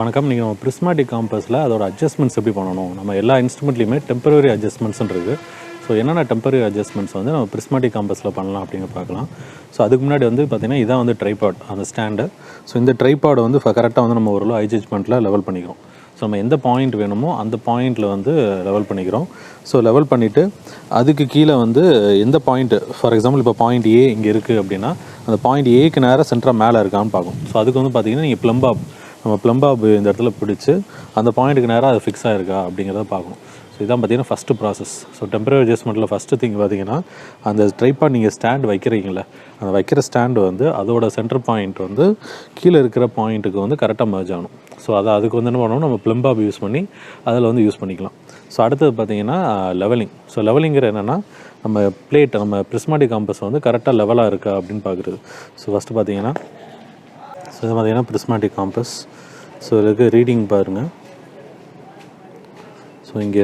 வணக்கம். நீங்கள் நம்ம Prismatic Compassல அதோட அட்ஜஸ்ட்மெண்ட்ஸ் எப்படி பண்ணணும், நம்ம எல்லா இன்ஸ்ட்ருமெண்ட்லையுமே டெம்பரரி அட்ஜஸ்ட்மெண்ட்ஸ்ன்னு இருக்குது. ஸோ என்னென்ன டெம்பரரி அட்ஜஸ்ட்மெண்ட்ஸ் வந்து நம்ம Prismatic Compassல பண்ணலாம் அப்படின்னு பார்க்கலாம். ஸோ அதுக்கு முன்னாடி வந்து பார்த்திங்கன்னா இதான் வந்து ட்ரைபாட், அந்த ஸ்டாண்டு. ஸோ இந்த ட்ரைபாடை வந்து கரெக்டாக வந்து நம்ம ஓரளவு ஐ ஜட்ஜ்மெண்ட்டில் லெவல் பண்ணிக்கிறோம். ஸோ நம்ம எந்த பாயிண்ட் வேணுமோ அந்த பாயிண்ட்டில் வந்து லெவல் பண்ணிக்கிறோம். ஸோ லெவல் பண்ணிவிட்டு அதுக்கு கீழே வந்து எந்த பாயிண்ட்டு, ஃபார் எக்ஸாம்பிள் இப்போ பாயிண்ட் ஏ இங்கே இருக்குது அப்படின்னா அந்த பாயிண்ட் ஏக்கு நேராக சென்டராக மேலே இருக்கான்னு பார்க்கும். ஸோ அதுக்கு வந்து பார்த்திங்கன்னா நீங்கள் ப்ளம்பாப் இந்த இடத்துல பிடிச்சி அந்த பாயிண்ட்டுக்கு நேராக அது ஃபிக்ஸ் ஆகிருக்கா அப்படிங்கிறத பார்க்கணும். ஸோ இதான் பார்த்திங்கன்னா ஃபஸ்ட்டு ப்ராசஸ். ஸோ டெம்பரரி அட்ஜஸ்ட்மெண்ட்டில் ஃபஸ்ட்டு திங் பார்த்திங்கன்னா அந்த ட்ரைபாட் நீங்கள் ஸ்டாண்ட் வைக்கிறீங்களே, அந்த வைக்கிற ஸ்டாண்டு வந்து அதோட சென்டர் பாயிண்ட் வந்து கீழே இருக்கிற பாயிண்ட்டுக்கு வந்து கரெக்டாக மர்ஜ் ஆகணும். ஸோ அதுக்கு வந்து என்ன பண்ணணும், நம்ம ப்ளம்பாப் யூஸ் பண்ணி அதில் வந்து யூஸ் பண்ணிக்கலாம். ஸோ அடுத்தது பார்த்திங்கன்னா லெவலிங். ஸோ லெவலிங்கிற என்னென்னா நம்ம பிளேட், நம்ம Prismatic Compass வந்து கரெக்டாக லெவலாக இருக்கா அப்படின்னு பார்க்குறது. ஸோ ஃபஸ்ட்டு பார்த்திங்கன்னா இது பார்த்திங்கன்னா Prismatic Compass. ஸோ இதுக்கு ரீடிங் பாருங்கள். ஸோ இங்கே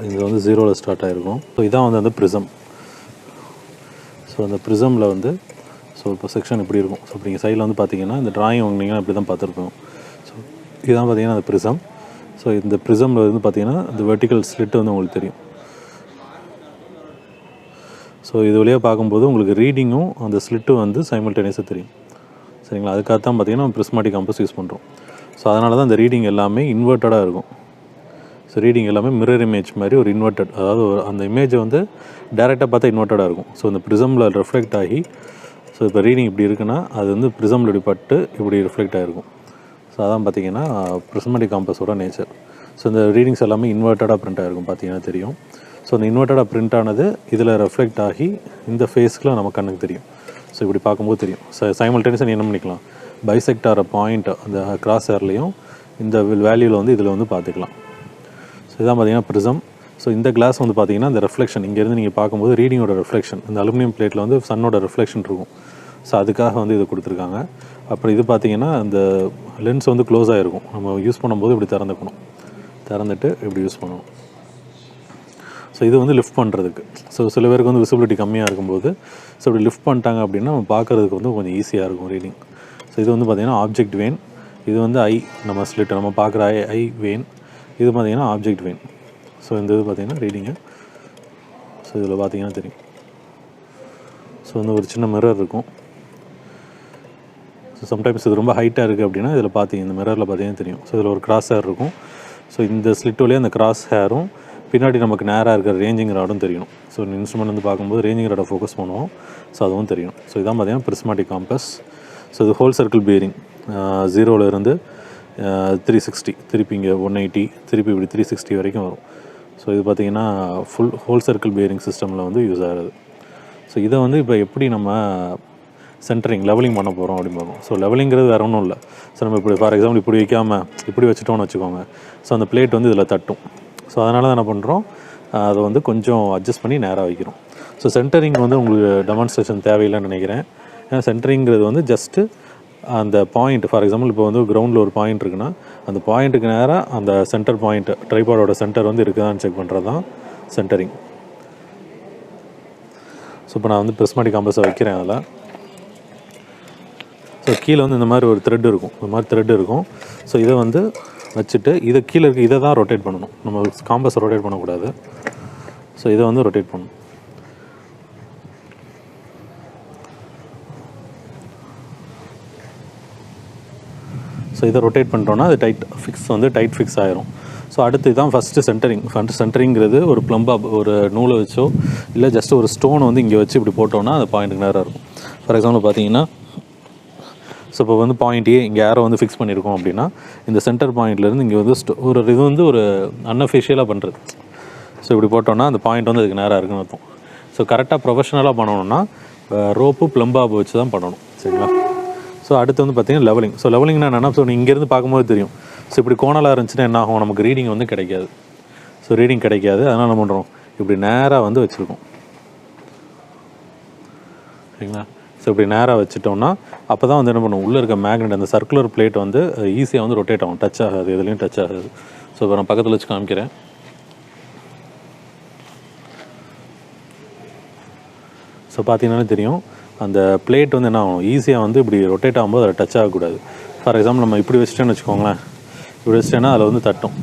இது வந்து ஜீரோவில் ஸ்டார்ட் ஆகிருக்கும். ஸோ இதான் வந்து அந்த ப்ரிசம். ஸோ அந்த ப்ரிசமில் வந்து இப்போ செக்ஷன் இப்படி இருக்கும். ஸோ இப்போ நீங்கள் சைடில் வந்து பார்த்திங்கன்னா இந்த ட்ராயிங் வாங்கினீங்கன்னா இப்படி தான் பார்த்துருப்போம். ஸோ இதுதான் பார்த்திங்கன்னா அந்த ப்ரிசம். ஸோ இந்த ப்ரிசமில் வந்து பார்த்திங்கன்னா இந்த வெர்டிக்கல் ஸ்லிட் வந்து உங்களுக்கு தெரியும். ஸோ இது வழியாக பார்க்கும்போது உங்களுக்கு ரீடிங்கும் அந்த ஸ்லிட்டும் வந்து சைமல்டேனியஸாக தெரியும். சரிங்களா? அதுக்காக தான் பார்த்திங்கன்னா நம்ம Prismatic Compass யூஸ் பண்ணுறோம். ஸோ அதனால தான் அந்த ரீடிங் எல்லாமே இன்வெர்ட்டடாக இருக்கும். ஸோ ரீடிங் எல்லாமே மிரர் இமேஜ் மாதிரி ஒரு இன்வெர்ட்டட், அதாவது அந்த இமேஜை வந்து டேரெக்டாக பார்த்தா இன்வெர்ட்டடாக இருக்கும். ஸோ இந்த ப்ரிசமில் ரிஃப்ளெக்ட் ஆகி, ஸோ இப்போ ரீடிங் இப்படி இருக்குன்னா அது வந்து ப்ரிசமில் இப்படி பட்டு இப்படி ரிஃப்ளெக்ட் ஆகிருக்கும். ஸோ அதான் பார்த்திங்கன்னா Prismatic Compassோட நேச்சர். ஸோ இந்த ரீடிங்ஸ் எல்லாமே இன்வெர்ட்டடாக பிரிண்ட் ஆகிருக்கும், பார்த்திங்கன்னா தெரியும். ஸோ அந்த இன்வெர்ட்டடாக பிரிண்ட் ஆனது இதில் ரிஃப்ளெக்ட் ஆகி இந்த ஃபேஸ்க்குலாம் நம்ம கண்ணுக்கு தெரியும். ஸோ இப்படி பார்க்கும்போது தெரியும். சைமல்டேனியஸாக என்ன பண்ணிக்கலாம், பைசெக்ட் ஆகிற பாயிண்ட் அந்த கிராஸ் ஏர்லேயும் இந்த வேல்யூவில் வந்து இதில் வந்து பார்த்துக்கலாம். ஸோ இதான் பார்த்திங்கன்னா ப்ரிசம். ஸோ இந்த கிளாஸ் வந்து பார்த்திங்கன்னா இந்த ரெஃப்ளெக்ஷன் இங்கேருந்து நீங்கள் பார்க்கும்போது ரீடிங்கோட ரெஃப்ளெக்ஷன், இந்த அலுமினியம் பிளேட்டில் வந்து சன்னோட ரெஃப்ளெக்ஷன் இருக்கும். ஸோ அதுக்காக வந்து இது கொடுத்துருக்காங்க. அப்புறம் இது பார்த்திங்கன்னா இந்த லென்ஸ் வந்து க்ளோஸ் ஆகிருக்கும். நம்ம யூஸ் பண்ணும்போது இப்படி திறந்துட்டு இப்படி யூஸ் பண்ணணும். ஸோ இது வந்து லிஃப்ட் பண்ணுறதுக்கு. ஸோ சில பேருக்கு வந்து விசிபிலிட்டி கம்மியாக இருக்கும்போது ஸோ இப்படி லிஃப்ட் பண்ணிட்டாங்க அப்படின்னா நம்ம பார்க்குறதுக்கு வந்து கொஞ்சம் ஈஸியாக இருக்கும் ரீடிங். ஸோ இது வந்து பார்த்திங்கன்னா ஆப்ஜெக்ட் வேன். இது வந்து நம்ம ஸ்லிட், நம்ம பார்க்குற ஐ வேன். இது பார்த்திங்கன்னா ஆப்ஜெக்ட் வேன். ஸோ இந்த இது பார்த்திங்கன்னா ரீடிங்கு. ஸோ இதில் பார்த்திங்கன்னா தெரியும். ஸோ வந்து ஒரு சின்ன மிரர் இருக்கும். ஸோ சம்டைம்ஸ் இது ரொம்ப ஹைட்டாக இருக்குது அப்படின்னா இதில் இந்த மிரரில் பார்த்திங்கன்னா தெரியும். ஸோ இதில் ஒரு கிராஸ் ஹேர் இருக்கும். ஸோ இந்த ஸ்லிட் வழியாக அந்த கிராஸ் ஹேரும் பின்னாடி நமக்கு நேராக இருக்கிற ரேஞ்சிங் ராடும் தெரியணும். ஸோ இன்ஸ்ட்ருமெண்ட் வந்து பார்க்கும்போது ரேஞ்சிங் ராடை ஃபோக்கஸ் பண்ணுவோம். ஸோ அதுவும் தெரியணும். ஸோ இதான் பார்த்திங்கன்னா Prismatic Compass. ஸோ இது ஹோல் சர்க்கிள் பியரிங், 0லேருந்து 360, திருப்பி இங்கே 180, திருப்பி இப்படி 360 வரைக்கும் வரும். ஸோ இது பார்த்திங்கன்னா ஃபுல் ஹோல் சர்க்கிள் பியரிங் சிஸ்டமில் வந்து யூஸ் ஆகிறது. ஸோ இதை வந்து இப்போ எப்படி நம்ம சென்டரிங் லெவலிங் பண்ண போகிறோம் அப்படின்னு பார்ப்போம். ஸோ லெவலிங்கிறது வேறு ஒன்றும் இல்லை. ஸோ நம்ம இப்படி ஃபார் எக்ஸாம்பிள் இப்படி வைக்காமல் இப்படி வச்சுட்டோன்னு வச்சுக்கோங்க. ஸோ அந்த பிளேட் வந்து இதில் தட்டும். ஸோ அதனால தான் என்ன பண்ணுறோம், அதை வந்து கொஞ்சம் அட்ஜஸ்ட் பண்ணி நேராக வைக்கிறோம். ஸோ சென்டரிங் வந்து உங்களுக்கு டெமான்ஸ்ட்ரேஷன் தேவையில்லைன்னு நினைக்கிறேன். ஏன்னா சென்டரிங்கிறது வந்து ஜஸ்ட்டு அந்த பாயிண்ட், ஃபார் எக்ஸாம்பிள் இப்போ வந்து கிரவுண்டில் ஒரு பாயிண்ட் இருக்குன்னா அந்த பாயிண்ட்டுக்கு நேராக அந்த சென்டர் பாயிண்ட், ட்ரைபாடோட சென்டர் வந்து இருக்குதான்னு செக் பண்ணுறது தான் சென்டரிங். ஸோ இப்போ நான் வந்து Prismatic Compass வைக்கிறேன் அதில். ஸோ கீழே வந்து இந்த மாதிரி ஒரு த்ரெட் இருக்கும். ஸோ இதை வந்து வச்சுட்டு இதை கீழே இருக்குது இதை தான் ரொட்டேட் பண்ணணும். நம்ம காம்பஸை ரொட்டேட் பண்ணக்கூடாது. ஸோ இதை வந்து ரொட்டேட் பண்ணணும். ஸோ இதை ரொட்டேட் பண்ணிட்டோன்னா அது டைட் ஃபிக்ஸ் ஆகிரும். ஸோ அடுத்து தான் ஃபஸ்ட்டு சென்டரிங்கிறது ஒரு ப்ளம்பாப், ஒரு நூலை வச்சோ இல்லை ஜஸ்ட் ஒரு ஸ்டோனை வந்து இங்கே வச்சு இப்படி போட்டோன்னா அந்த பாயிண்ட்டுக்கு நேராக இருக்கும். ஃபார் எக்ஸாம்பிள் பார்த்தீங்கன்னா ஸோ இப்போ வந்து பாயிண்ட் ஏ இங்கே ஏரோ வந்து ஃபிக்ஸ் பண்ணியிருக்கோம் அப்படின்னா இந்த சென்டர் பாயிண்ட்லேருந்து இங்கே வந்து இது வந்து ஒரு அன்அஃபிஷியலாக பண்ணுறது. ஸோ இப்படி போட்டோன்னா அந்த பாயிண்ட் வந்து அதுக்கு நேராக இருக்குன்னு அர்த்தம். ஸோ கரெக்டாக ப்ரொஃபஷனலாக பண்ணணும்னா ரோப்பு ப்ளம்பாப் வச்சு தான் பண்ணணும். சரிங்களா? ஸோ அடுத்து வந்து பார்த்திங்கன்னா லெவலிங். ஸோ லெவலிங்னா என்னென்னா, ஸோ இங்கேருந்து பார்க்கும்போது தெரியும். ஸோ இப்படி கோணலாக இருந்துச்சுன்னா என்ன ஆகும், நமக்கு ரீடிங் வந்து கிடைக்காது. ஸோ ரீடிங் கிடைக்காது. அதனால் என்ன பண்ணுறோம், இப்படி நேராக வந்து வச்சுருக்கோம். சரிங்களா? ஸோ இப்படி நேராக வச்சுட்டோம்னா அப்போ தான் வந்து என்ன பண்ணுவோம், உள்ளே இருக்க மேக்னெட் அந்த சர்க்குலர் பிளேட் வந்து ஈஸியாக வந்து ரொட்டேட் ஆகும், டச் ஆகாது, எதுலேயும் டச் ஆகாது. ஸோ இப்போ நான் பக்கத்தில் வச்சு காமிக்கிறேன். ஸோ பார்த்தீங்கன்னாலே தெரியும் அந்த பிளேட் வந்து என்ன ஆகும், ஈஸியாக வந்து இப்படி ரொட்டேட் ஆகும்போது அதை டச் ஆகக்கூடாது. ஃபார் எக்ஸாம்பிள் நம்ம இப்படி வச்சுட்டேன்னு வச்சுக்கோங்களேன், இப்படி வச்சிட்டேன்னா அதில் வந்து தட்டும்.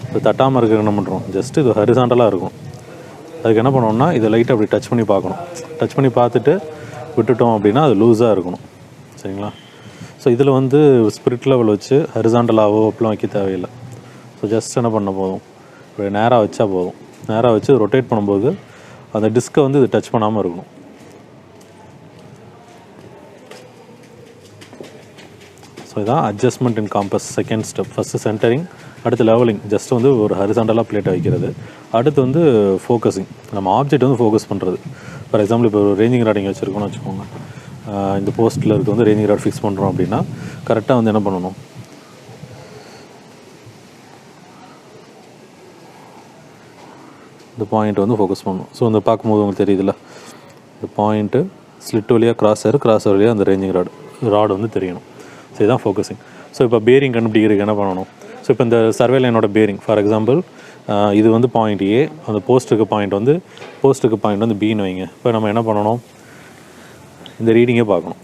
இப்போ தட்டாமல் இருக்க என்ன பண்ணுறோம், ஜஸ்ட்டு இது ஹரிசாண்டலாக இருக்கும். அதுக்கு என்ன பண்ணோம்னா இதை லைட்டாக அப்படி டச் பண்ணி பார்க்கணும். டச் பண்ணி பார்த்துட்டு விட்டுட்டோம் அப்படின்னா அது லூஸாக இருக்கணும். சரிங்களா? ஸோ இதில் வந்து ஸ்பிரிட் லெவல் வச்சு ஹரிசாண்டலாகவோ அப்படிலாம் வைக்க தேவையில்லை. ஸோ ஜஸ்ட் என்ன பண்ண போதும், இப்படி நேராக வச்சா போதும். நேராக வச்சு ரொட்டேட் பண்ணும்போது அந்த டிஸ்கை வந்து இது டச் பண்ணாமல் இருக்கணும். ஸோ இதான் adjustment in compass second step. First centering, அடுத்து லெவலிங், ஜஸ்ட் வந்து ஒரு ஹரிசாண்டலாக பிளேட்டை வைக்கிறது. அடுத்து வந்து ஃபோக்கஸிங், நம்ம ஆப்ஜெக்ட் வந்து ஃபோக்கஸ் பண்ணுறது. ஃபார் எக்ஸாம்பிள் இப்போ ஒரு ரேஞ்சிங் ராடிங் வச்சுருக்கோம்னு வச்சுக்கோங்க. இந்த போஸ்ட்டில் இருக்க வந்து ரேஞ்சிங் ராட் ஃபிக்ஸ் பண்ணுறோம் அப்படின்னா கரெக்டாக வந்து என்ன பண்ணணும், இந்த பாயிண்ட்டை வந்து ஃபோக்கஸ் பண்ணணும். ஸோ இந்த பார்க்கும்போது உங்களுக்கு தெரியுதுல்ல, இந்த பாயிண்ட்டு ஸ்லிட் வழியாக கிராஸ் வழியாக அந்த ரேஞ்சிங் ராடு வந்து தெரியணும். ஸோ இதுதான் ஃபோக்கஸிங். ஸோ இப்போ பேரிங் கண்டுபிடிக்கிறதுக்கு என்ன பண்ணணும், ஸோ இப்போ இந்த சர்வே லைனோட பேரிங் ஃபார் எக்ஸாம்பிள் இது வந்து பாயிண்ட் ஏ, அந்த போஸ்ட்டுக்கு பாயிண்ட் வந்து பின்னு வைங்க. இப்போ நம்ம என்ன பண்ணணும், இந்த ரீடிங்கே பார்க்கணும்.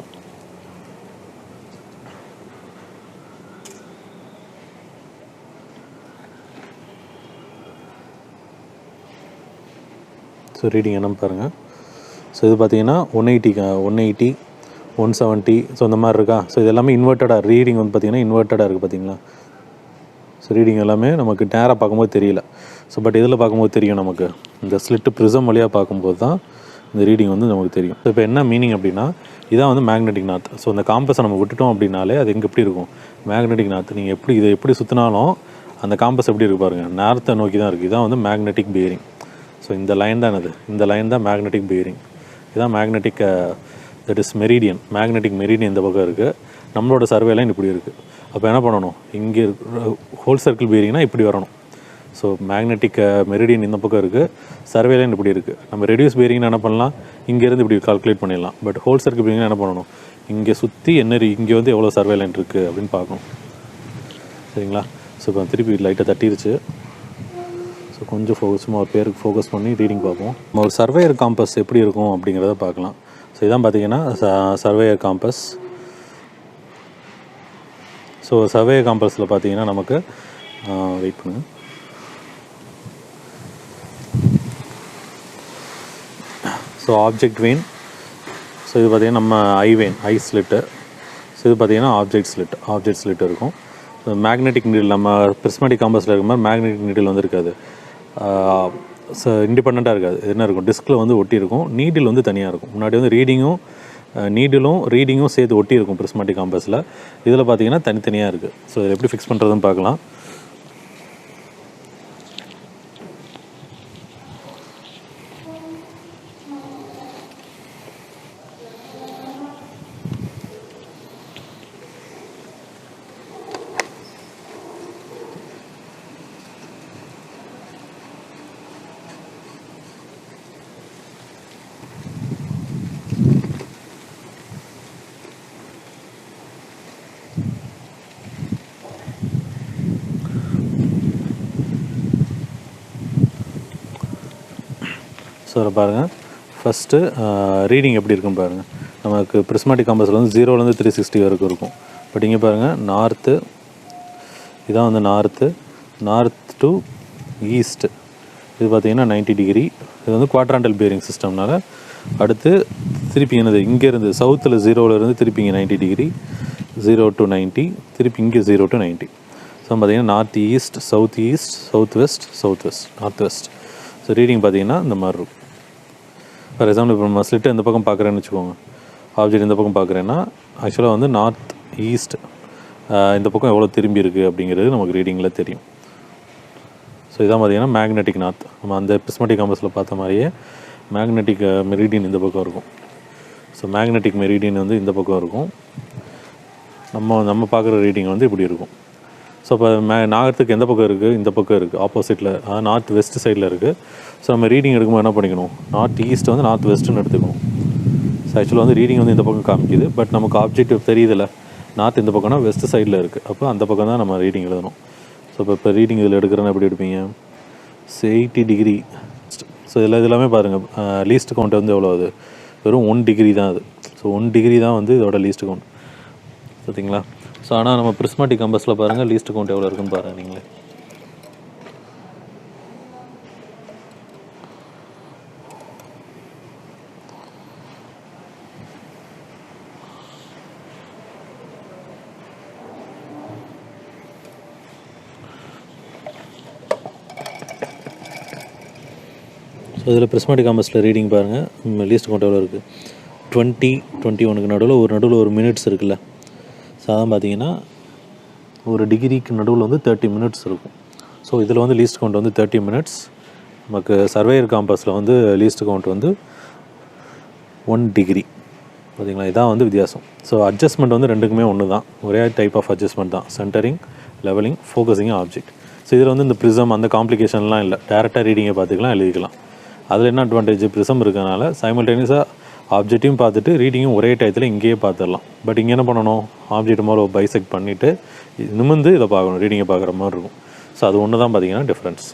ஸோ ரீடிங் என்னன்னு பாருங்கள். ஸோ இது பார்த்தீங்கன்னா 180, 170, ஸோ இந்த மாதிரி இருக்கா. ஸோ இது எல்லாமே இன்வெர்ட்டடாக ரீடிங் வந்து பார்த்திங்கன்னா இன்வெர்ட்டடாக இருக்குது பார்த்தீங்களா. ஸோ ரீடிங் எல்லாமே நமக்கு நேராக பார்க்கும்போது தெரியல. ஸோ பட் இதில் பார்க்கும்போது தெரியும் நமக்கு, இந்த ஸ்லிட்டு ப்ரிசம் வழியாக பார்க்கும்போது தான் இந்த ரீடிங் வந்து நமக்கு தெரியும். ஸோ இப்போ என்ன மீனிங் அப்படின்னா, இதான் வந்து மேக்னெட்டிக் நார்த். ஸோ இந்த காம்பஸை நம்ம விட்டுட்டோம் அப்படின்னாலே அது எங்கே எப்படி இருக்கும், மேக்னெட்டிக் நார்த். நீங்கள் இதை எப்படி சுற்றினாலும் அந்த காம்பஸ் எப்படி இருக்கு பாருங்கள், நார்த்தை நோக்கி தான் இருக்குது. இதான் வந்து மேக்னெட்டிக் பேரிங். ஸோ இந்த லைன் தான் இந்த லைன் தான் மேக்னெட்டிக் பேரிங். இதுதான் magnetic, that is meridian. Magnetic meridian இந்த பக்கம் இருக்குது, நம்மளோட சர்வே லைன் இப்படி இருக்குது. அப்போ என்ன பண்ணணும், இங்கே ஹோல் சர்க்கிள் பேரிங்னா இப்படி வரணும். ஸோ மேக்னெட்டிக் மெரிடியன் இந்த பக்கம் இருக்குது, சர்வே லைன் இப்படி இருக்குது. நம்ம ரெடியூஸ் பேரிங்னா என்ன பண்ணலாம், இங்கேருந்து இப்படி கால்குலேட் பண்ணிடலாம். பட் ஹோல் சர்க்கிள் பேரிங்னா என்ன பண்ணணும், இங்கே சுற்றி இங்கே வந்து எவ்வளோ சர்வே லைன் இருக்குது அப்படின்னு பார்க்கணும். சரிங்களா? ஸோ இப்போ திருப்பி லைட்டாக தட்டிருச்சு. ஸோ கொஞ்சம் சும்மா ஒரு பேருக்கு ஃபோக்கஸ் பண்ணி ரீடிங் பார்ப்போம். நம்ம ஒரு சர்வேயர் காம்பஸ் எப்படி இருக்கும் அப்படிங்கிறத பார்க்கலாம். ஸோ இதான் பார்த்தீங்கன்னா சர்வேயர் காம்பஸ். ஸோ சர்வேயர் காம்பஸில் பார்த்தீங்கன்னா நமக்கு வெயிட் பண்ணுங்க. ஸோ ஆப்ஜெக்ட் வெயின், ஸோ இது பார்த்திங்கன்னா நம்ம ஐ ஸ்லிட்டு. ஸோ இது பார்த்திங்கன்னா ஆப்ஜெக்ட் ஸ்லிட் இருக்கும். ஸோ மேக்னெட்டிக் நீடில் நம்ம பிரிஸ்மேட்டிக் காம்பஸில் இருக்கிற மாதிரி மேக்னெட்டிக் நீடில் வந்து இருக்காது, ஸோ இண்டிபெண்ட்டாக இருக்காது. என்ன இருக்கும், டிஸ்கில் வந்து ஒட்டி இருக்கும், நீடில் வந்து தனியாக இருக்கும். முன்னாடி வந்து ரீடிங்கும் சேர்த்து ஒட்டி இருக்கும் பிரிஸ்மேட்டிக் காம்பஸில். இதில் பார்த்திங்கன்னா தனித்தனியாக இருக்குது. ஸோ இதை எப்படி ஃபிக்ஸ் பண்ணுறதுன்னு பார்க்கலாம். ஸோ அதை பாருங்கள், ஃபஸ்ட்டு ரீடிங் எப்படி இருக்குன்னு பாருங்கள். நமக்கு பிரிஸ்மேட்டிக் காம்பஸில் வந்து 0லேருந்து 360 வரைக்கும் இருக்கும். பட் இங்கே பாருங்கள், இதான் வந்து நார்த் டு ஈஸ்ட்டு. இது பார்த்திங்கன்னா 90 டிகிரி. இது வந்து குவாட்ராண்டல் பேரிங் சிஸ்டம்னால. அடுத்து திருப்பி இங்கேருந்து சவுத்தில் 0லேருந்து திருப்பி இங்கே 90 டிகிரி, 0 to 90, திருப்பி இங்கே 0 to 90. ஸோ பார்த்திங்கன்னா north west, north west. So reading பார்த்திங்கன்னா இந்த மாதிரி இருக்கும். ஃபார் எக்ஸாம்பிள் இப்போ நம்ம ஸ்லிட்டை இந்த பக்கம் பார்க்குறேன்னு வச்சுக்கோங்க, ஆப்ஜெக்ட் இந்த பக்கம் பார்க்குறேன்னா ஆக்சுவலாக வந்து நார்த் ஈஸ்ட் இந்த பக்கம் எவ்வளோ திரும்பி இருக்குது அப்படிங்கிறது நமக்கு ரீடிங்கில் தெரியும். ஸோ இதான் பார்த்திங்கன்னா மேக்னெட்டிக் நார்த். நம்ம அந்த பிரிஸ்மேட்டிக் காம்பஸில் பார்த்த மாதிரியே மேக்னெட்டிக் மெரிடியன் இந்த பக்கம் இருக்கும். ஸோ மேக்னெட்டிக் மெரிடியன் வந்து இந்த பக்கம் இருக்கும், நம்ம பார்க்குற ரீடிங் வந்து இப்படி இருக்கும். ஸோ இப்போ நாகத்துக்கு எந்த பக்கம் இருக்குது, இந்த பக்கம் இருக்குது, ஆப்போசிட்டில், அதாவது நார்த் வெஸ்ட் சைடில் இருக்குது. ஸோ நம்ம ரீடிங் எடுக்கும்போது என்ன பண்ணிக்கணும், நார்த் ஈஸ்ட் வந்து நார்த் வெஸ்ட்டுன்னு எடுத்துக்கணும். ஸோ ஆக்சுவலாக வந்து ரீடிங் வந்து இந்த பக்கம் காமிக்குது, பட் நமக்கு ஆப்ஜெக்டிவ் தெரியுதில்ல, நார்த் இந்த பக்கம்னா வெஸ்ட் சைடில் இருக்குது. அப்போ அந்த பக்கம் தான் நம்ம ரீடிங் எழுதணும். ஸோ இப்போ ரீடிங் இதில் எடுக்கிறேன்னா எப்படி எடுப்பீங்க, 80 டிகிரி. ஸோ இது எல்லாமே பாருங்கள், லீஸ்ட் கவுண்ட் வந்து எவ்வளோ, அது வெறும் 1 டிகிரி தான். அது ஸோ 1 டிகிரி தான் வந்து இதோட லீஸ்ட் கவுண்ட், பார்த்தீங்களா. ஸோ ஆனால் நம்ம பிரிஸ்மாட்டிக் கம்பஸில் பாருங்கள் லீஸ்ட் கவுண்ட் எவ்வளோ இருக்குன்னு பாருங்கள் நீங்களே. ஸோ இதில் பிரிஸ்மாட்டிக் காம்பஸில் ரீடிங் பாருங்கள் லீஸ்ட் கவுண்ட் எவ்வளோ இருக்குது. 21க்கு நடுவில் ஒரு மினிட்ஸ் இருக்குல்ல. ஸோ அதான் பார்த்தீங்கன்னா ஒரு டிகிரிக்கு நடுவில் வந்து 30 மினிட்ஸ் இருக்கும். ஸோ இதில் வந்து லீஸ்ட் கவுண்ட் வந்து 30 மினிட்ஸ். நமக்கு சர்வேயர் காம்பஸில் வந்து லீஸ்ட் கவுண்ட் வந்து 1 டிகிரி. பார்த்தீங்களா, இதான் வந்து வித்தியாசம். ஸோ அட்ஜஸ்ட்மெண்ட் வந்து ரெண்டுக்குமே ஒன்று தான், ஒரே டைப் ஆஃப் அட்ஜஸ்ட்மெண்ட் தான். Centering, levelling, focusing object. So இதில் வந்து இந்த ப்ரிசம் அந்த காம்ப்ளிகேஷன்லாம் இல்லை, டேரெக்டாக ரீடிங்கை பார்த்துக்கலாம், எழுதிக்கலாம். அதில் என்ன அட்வான்டேஜ், ப்ரிசம் இருக்கனால சைமல்டேனியஸாக ஆப்ஜெக்ட்டையும் பார்த்துட்டு ரீடிங்கும் ஒரே டயத்தில் இங்கேயே பார்த்துடலாம். பட் இங்கே என்ன பண்ணணும், ஆப்ஜெக்ட் மாதிரி பைசெக்ட் பண்ணிவிட்டு நிமிர்ந்து இதை பார்க்கணும், ரீடிங்கை பார்க்குற மாதிரி இருக்கும். ஸோ அது ஒன்று தான் பார்த்தீங்கன்னா டிஃப்ரென்ஸ்.